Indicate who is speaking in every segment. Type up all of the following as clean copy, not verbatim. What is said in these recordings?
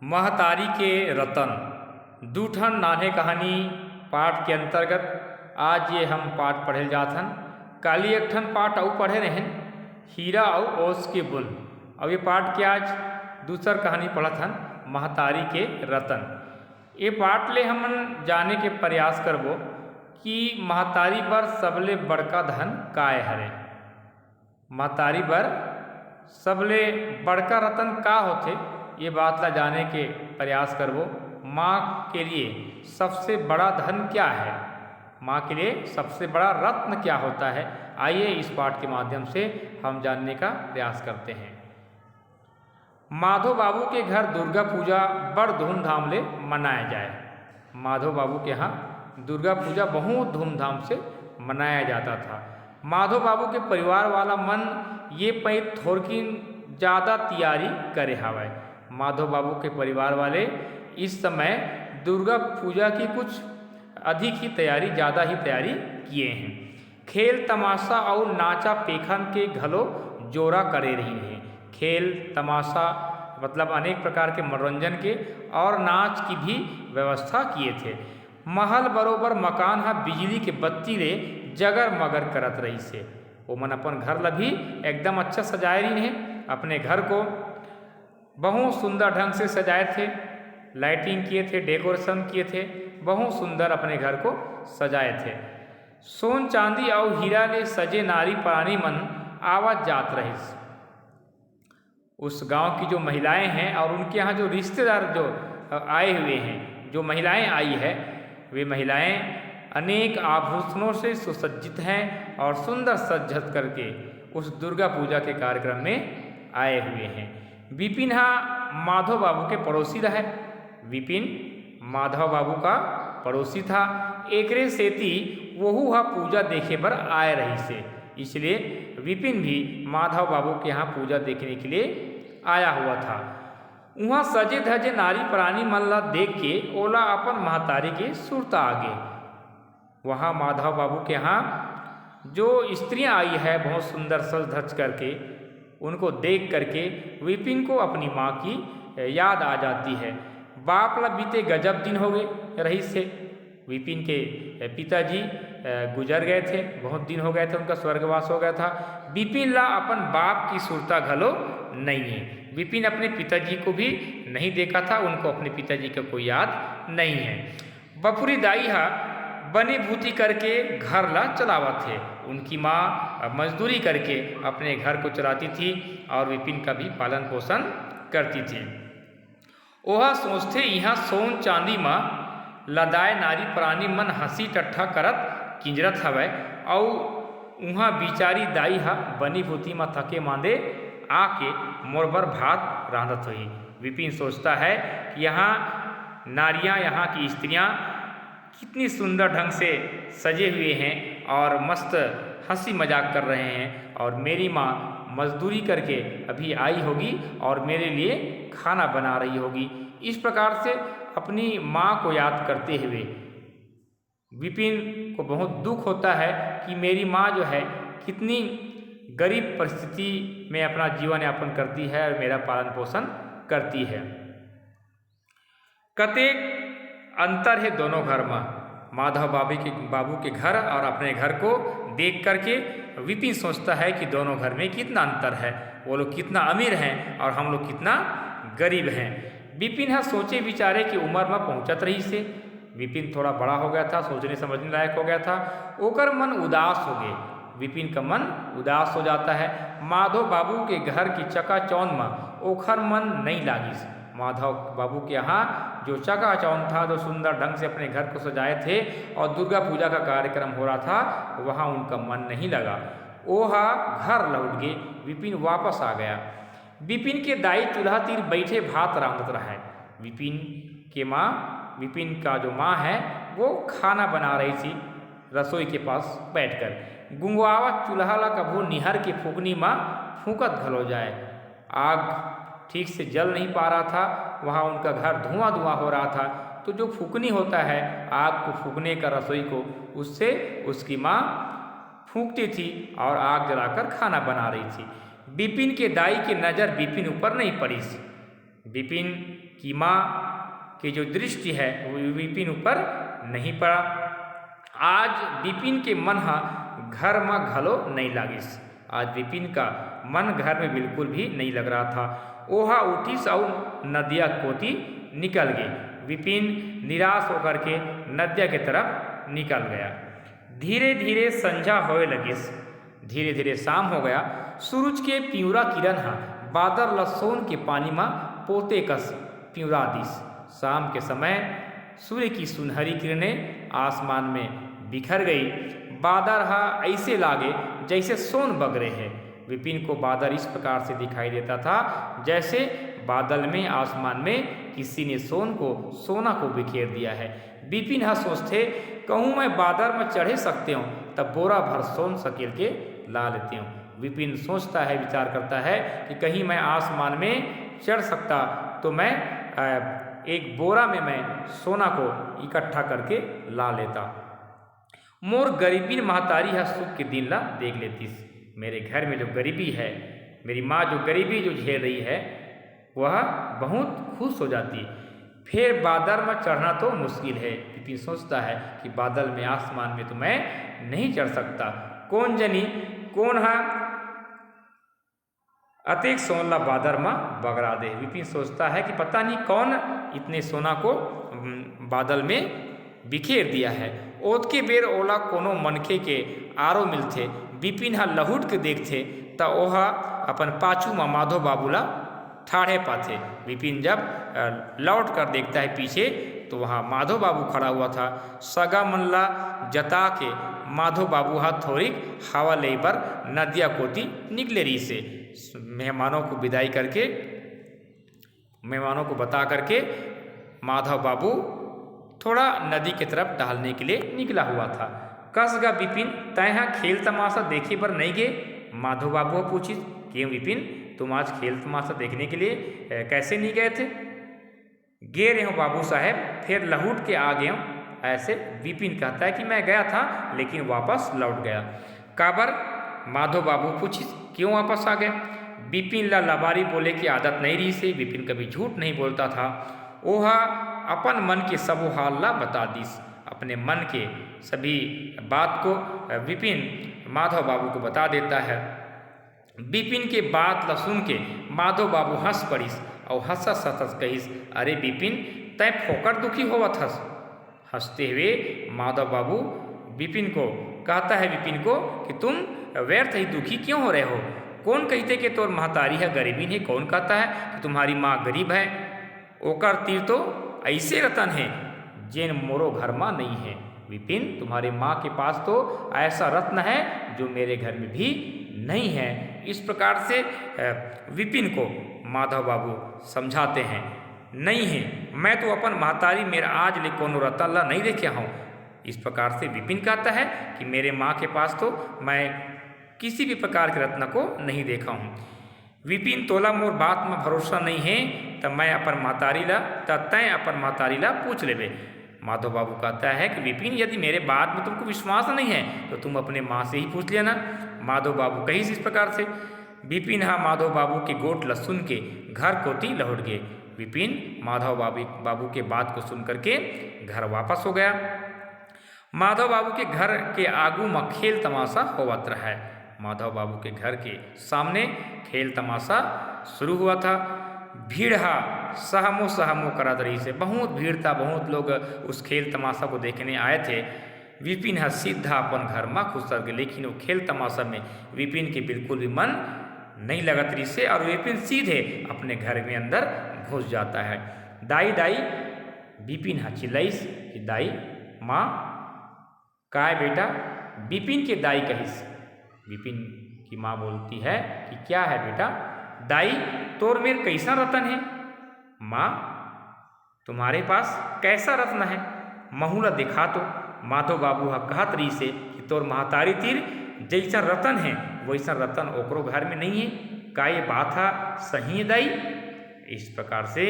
Speaker 1: महतारी के रतन दूठन नान्हे कहानी पाठ के अंतर्गत आज ये हम पाठ पढ़े जाथन। काली एक ठन पाठ अउ पढ़े रहें हीरा अउ ओस के बुन। अब ये पाठ के आज दूसर कहानी पढ़त हन महतारी के रतन। ये पाठ ले हमन जाने के प्रयास करबो कि महतारी बर सबले बड़का धन काय हरे। महतारी बर सबले बड़का रतन का होथे ये बात ला जाने के प्रयास करबो। माँ के लिए सबसे बड़ा धन क्या है, माँ के लिए सबसे बड़ा रत्न क्या होता है, आइए इस पाठ के माध्यम से हम जानने का प्रयास करते हैं। माधो बाबू के घर दुर्गा पूजा बड़ धूमधाम से मनाया जाए। माधो बाबू के यहाँ दुर्गा पूजा बहुत धूमधाम से मनाया जाता था। माधो बाबू के परिवार वाला मन ये पै थोड़किन ज़्यादा तैयारी करे हवाए। माधो बाबू के परिवार वाले इस समय दुर्गा पूजा की कुछ अधिक ही तैयारी, ज़्यादा ही तैयारी किए हैं। खेल तमाशा और नाचा पेखन के घलो जोरा करे रही हैं। खेल तमाशा मतलब अनेक प्रकार के मनोरंजन के और नाच की भी व्यवस्था किए थे। महल बरोबर मकान हा बिजली के बत्ती ले जगर मगर करत रही से। वो मन अपन घर ला भी एकदम अच्छा सजाए रही हैं। अपने घर को बहुत सुंदर ढंग से सजाए थे, लाइटिंग किए थे, डेकोरेशन किए थे, बहुत सुंदर अपने घर को सजाए थे। सोन चांदी और हीरा ले सजे नारी प्राणी मन आवत जात रहे। उस गांव की जो महिलाएं हैं और उनके यहाँ जो रिश्तेदार जो आए हुए हैं, जो महिलाएं आई है, वे महिलाएं अनेक आभूषणों से सुसज्जित हैं और सुंदर सज करके उस दुर्गा पूजा के कार्यक्रम में आए हुए हैं। विपिन हा माधव बाबू के पड़ोसी रहे। विपिन माधव बाबू का पड़ोसी था। एकरे सेती वहू हा पूजा देखे बर आए रही से, इसलिए विपिन भी माधव बाबू के यहाँ पूजा देखने के लिए आया हुआ था। वहाँ सजे धजे नारी प्राणी मन ला देख के ओला अपन महतारी के सुरता आगे। वहाँ माधव बाबू के यहाँ जो स्त्रियाँ आई है बहुत सुंदर सज धज करके, उनको देख करके विपिन को अपनी माँ की याद आ जाती है। बाप ला बीते गजब दिन हो गए रही से। विपिन के पिताजी गुजर गए थे, बहुत दिन हो गए थे, उनका स्वर्गवास हो गया था। विपिन ला अपन बाप की सुरता घलो नहीं है। विपिन अपने पिताजी को भी नहीं देखा था, उनको अपने पिताजी का कोई याद नहीं है। बपुरी दाई हा बनी भूती करके घर ला चलावत थे। उनकी माँ मजदूरी करके अपने घर को चलाती थी और विपिन का भी पालन पोषण करती थी। ओहा सोचते यहाँ सोन चांदी माँ लदाए नारी प्राणी मन हंसी टट्ठा करत किंजरत हवै और उहाँ बिचारी दाई हा बनी भूती माँ थके मांदे आके मोरबर भात रांधत हुई। विपिन सोचता है कि यहाँ नारियाँ, यहाँ की स्त्रियाँ कितनी सुंदर ढंग से सजे हुए हैं और मस्त हंसी मजाक कर रहे हैं, और मेरी माँ मजदूरी करके अभी आई होगी और मेरे लिए खाना बना रही होगी। इस प्रकार से अपनी माँ को याद करते हुए विपिन को बहुत दुख होता है कि मेरी माँ जो है कितनी गरीब परिस्थिति में अपना जीवन यापन करती है और मेरा पालन पोषण करती है। कतेक अंतर है दोनों घर में। माधव बाबू के घर और अपने घर को देख करके विपिन सोचता है कि दोनों घर में कितना अंतर है, वो लोग कितना अमीर हैं और हम लोग कितना गरीब हैं। विपिन है सोचे विचारे कि उम्र में पहुंचत रही से। विपिन थोड़ा बड़ा हो गया था, सोचने समझने लायक हो गया था। ओकर मन उदास हो गए। विपिन का मन उदास हो जाता है। माधव बाबू के घर की चकाचौंध में ओखर मन नहीं लागी। माधव बाबू के यहाँ जो चकाचौंध था, जो सुंदर ढंग से अपने घर को सजाए थे और दुर्गा पूजा का कार्यक्रम हो रहा था, वहाँ उनका मन नहीं लगा। ओहा घर लौट गए। विपिन वापस आ गया। विपिन के दाई चूल्हा तीर बैठे भात रांधत रहा। विपिन का जो माँ है वो खाना बना रही थी रसोई के पास बैठकर। गुंगवावत चूल्हा ला कभू निहर के फूकनी माँ फूकत घलो जाए। आग ठीक से जल नहीं पा रहा था, वहाँ उनका घर धुआं धुआं हो रहा था। तो जो फूकनी होता है आग को फूकने का रसोई को, उससे उसकी माँ फूकती थी और आग जलाकर खाना बना रही थी। विपिन के दाई की नज़र विपिन ऊपर नहीं पड़ी। विपिन की माँ की जो दृष्टि है वो विपिन ऊपर नहीं पड़ा। आज विपिन के मन घर में घलो नहीं लागिस। आज विपिन का मन घर में बिल्कुल भी नहीं लग रहा था। ओहा उठिस और नदिया कोती निकल गए। विपिन निराश होकर के नदिया की तरफ निकल गया। धीरे धीरे संझा होए लगिस, धीरे धीरे शाम हो गया। सूरज के पिंवरा किरण बादल लसोन के पानी में पोते कस पिंवरा दिस। शाम के समय सूर्य की सुनहरी किरणें आसमान में बिखर गई। बादल ऐसे लागे जैसे सोन बग रहे हैं। विपिन को बादल इस प्रकार से दिखाई देता था जैसे बादल में आसमान में किसी ने सोना को बिखेर दिया है। विपिन सोचते कहूँ मैं बादल में चढ़े सकते हूँ तब बोरा भर सोन सकेल के ला लेते हूँ। विपिन सोचता है, विचार करता है कि कहीं मैं आसमान में चढ़ सकता तो मैं एक बोरा में मैं सोना को इकट्ठा करके ला लेता। मोर गरीबी महतारी सुख के दिन ला देख लेतीस। मेरे घर में जो गरीबी है, मेरी माँ जो गरीबी जो झेल रही है वह बहुत खुश हो जाती। फिर बादल में चढ़ना तो मुश्किल है। विपिन सोचता है कि बादल में आसमान में तो मैं नहीं चढ़ सकता। कौन जनी कौन अतेक सोनला बादल में बगरा दे। विपिन सोचता है कि पता नहीं कौन इतने सोना को बादल में बिखेर दिया है। ओत के बेर ओला कोनो मनखे के आरो मिलथे। विपिन लहुट के देखथे त ओहा अपन पाछू में माधो बाबूला ठाड़े पाथे। विपिन जब लौट कर देखता है पीछे तो वहाँ माधो बाबू खड़ा हुआ था। सगा मनला जता के माधो बाबू थोड़ी हवा ले पर नदिया कोती निकले रही से। मेहमानों को विदाई करके, मेहमानों को बता करके माधव बाबू थोड़ा नदी की तरफ टहलने के लिए निकला हुआ था। कसगा विपिन तय खेल तमाशा देखे पर नहीं गए। माधव बाबू पूछी क्यों विपिन तुम आज खेल तमाशा देखने के लिए कैसे नहीं गए थे? गे रहे हो बाबू साहेब, फिर लहुट के आ गए हूँ। ऐसे विपिन कहता है कि मैं गया था लेकिन वापस लौट गया। काबर? माधव बाबू पूछी क्यों वापस आ गए? विपिन ला लबारी बोले की आदत नहीं रही से। विपिन कभी झूठ नहीं बोलता था। ओहा अपन मन के सबो हाल ला बता दीस। अपने मन के सभी बात को विपिन माधव बाबू को बता देता है। विपिन के बात ला सुन के माधव बाबू हंस पड़िस और हंसस हंसस कहिस अरे विपिन तय फोकर दुखी होवत हस। हंसते हुए माधव बाबू विपिन को कहता है विपिन को कि तुम व्यर्थ ही दुखी क्यों हो रहे हो? कौन कहते कि तोर महतारी है गरीबी नहीं? कौन कहता है कि तुम्हारी माँ गरीब है? ओकर तीर तो ऐसे रतन है जेन मोरो घर में नहीं है। विपिन तुम्हारे माँ के पास तो ऐसा रत्न है जो मेरे घर में भी नहीं है। इस प्रकार से विपिन को माधव बाबू समझाते हैं नहीं है, मैं तो अपन महतारी मेरा आज ले कोनो रतन ला नहीं देखे हूँ। इस प्रकार से विपिन कहता है कि मेरे माँ के पास तो मैं किसी भी प्रकार के रत्न को नहीं देखा हूँ। विपिन तोला मोर बात में भरोसा नहीं है तब मैं अपन महतारी ला तय अपन महतारी ला पूछ लेबे। माधव बाबू कहता है कि विपिन यदि मेरे बात में तुमको विश्वास नहीं है तो तुम अपने माँ से ही पूछ लेना। माधव बाबू कही इस प्रकार से। विपिन माधव बाबू के गोट ला सुन के घर कोती लौट गए। विपिन माधव बाबू के बात को सुन करके घर वापस हो गया। माधव बाबू के घर के आगू में खेल तमाशा होवत रहा है। माधव बाबू के घर के सामने खेल तमाशा शुरू हुआ था। भीड़ सहमो करत रही से, बहुत भीड़ था, बहुत लोग उस खेल तमाशा को देखने आए थे। विपिन सीधा अपन घर में खुश रह गए, लेकिन वो खेल तमाशा में विपिन के बिल्कुल भी मन नहीं लगत रही से और विपिन सीधे अपने घर में अंदर घुस जाता है। दाई दाई विपिन चिल्लाइस कि दाई माँ काय बेटा? विपिन के दाई कहिस। विपिन की माँ बोलती है कि क्या है बेटा? दाई तोर मेर कैसा रतन है? माँ तुम्हारे पास कैसा रत्न है? महूला दिखा तो। माधव बाबू कहत रही से कि तोर महतारी तीर जैसा रतन है वैसा रतन ओकरो घर में नहीं है। का ये बात है सही है दाई? इस प्रकार से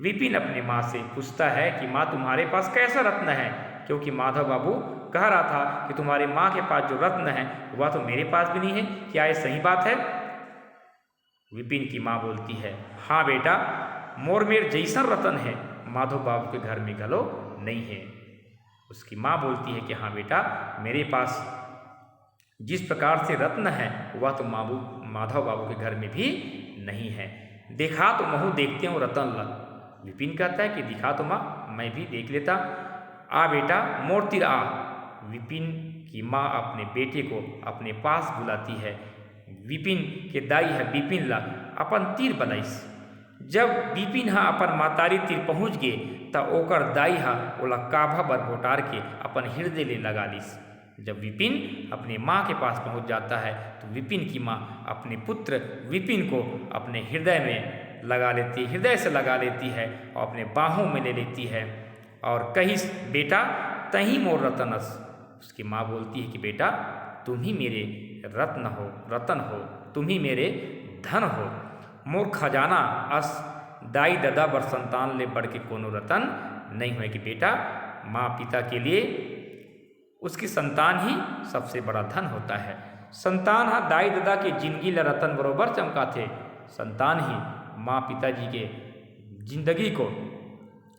Speaker 1: विपिन अपनी माँ से पूछता है कि माँ तुम्हारे पास कैसा रत्न है? क्योंकि माधव बाबू कह रहा था कि तुम्हारी माँ के पास जो रत्न है वह तो मेरे पास भी नहीं है। क्या ये सही बात है? विपिन की माँ बोलती है हाँ बेटा मोर मेर जैसन रतन है, माधव बाबू के घर में गलो नहीं है। उसकी माँ बोलती है कि हाँ बेटा, मेरे पास जिस प्रकार से रत्न है वह तो माधव बाबू के घर में भी नहीं है। देखा तो महू देखते हो रतन ला। विपिन कहता है कि दिखा तो माँ, मैं भी देख लेता। आ बेटा मोर तिर आ। विपिन की माँ अपने बेटे को अपने पास बुलाती है। विपिन के दाई है विपिन ला अपन तीर बनाइस। जब विपिन हा अपन मातारी तीर पहुँच गे त ओकर दाई हा ओला काभा बर घोटार के अपन हृदय ले लगा लिस। जब विपिन अपने माँ के पास पहुँच जाता है तो विपिन की माँ अपने पुत्र विपिन को अपने हृदय में लगा लेती, हृदय से लगा लेती है और अपने बाहों में ले लेती है और कहिस बेटा तही मोर रतनस। उसकी माँ बोलती है कि बेटा तुम ही मेरे रत्न हो, तुम ही मेरे धन हो। मोर खजाना अस दाई ददा बर संतान ले बढ़ के कोनो रतन नहीं हुए। कि बेटा माँ पिता के लिए उसकी संतान ही सबसे बड़ा धन होता है। संतान हा दाई ददा के जिंदगी ला रतन बरोबर चमका थे। संतान ही माँ पिताजी के जिंदगी को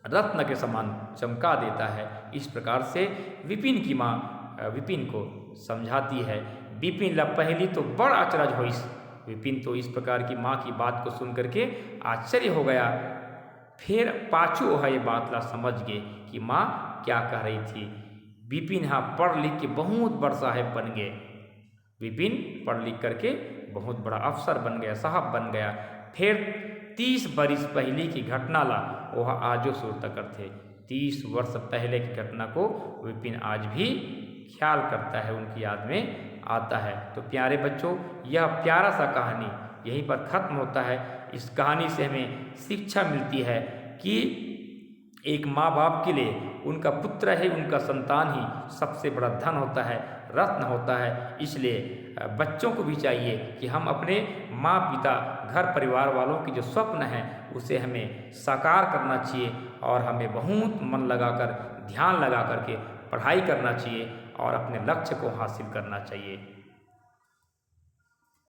Speaker 1: रत्न के समान चमका देता है। इस प्रकार से विपिन की माँ विपिन को समझाती है। विपिन ला पहली तो बड़ अचरज होइस। विपिन तो इस प्रकार की माँ की बात को सुन करके आश्चर्य हो गया। फिर पाछू वह ये बात ला समझ गए कि माँ क्या कह रही थी। विपिन हाँ पढ़ लिख के बहुत बड़ा साहब बन गए। विपिन पढ़ लिख करके बहुत बड़ा अफसर बन गया, साहब बन गया। फिर 30 बरिस पहले की घटना ला वह आजो सुरता करते। 30 वर्ष पहले की घटना को विपिन आज भी ख्याल करता है, उनकी याद में आता है। तो प्यारे बच्चों, यह प्यारा सा कहानी यहीं पर ख़त्म होता है। इस कहानी से हमें शिक्षा मिलती है कि एक माँ बाप के लिए उनका पुत्र है, उनका संतान ही सबसे बड़ा धन होता है, रत्न होता है। इसलिए बच्चों को भी चाहिए कि हम अपने माँ पिता घर परिवार वालों की जो स्वप्न है उसे हमें साकार करना चाहिए और हमें बहुत मन लगाकर ध्यान लगा करके पढ़ाई करना चाहिए और अपने लक्ष्य को हासिल करना चाहिए।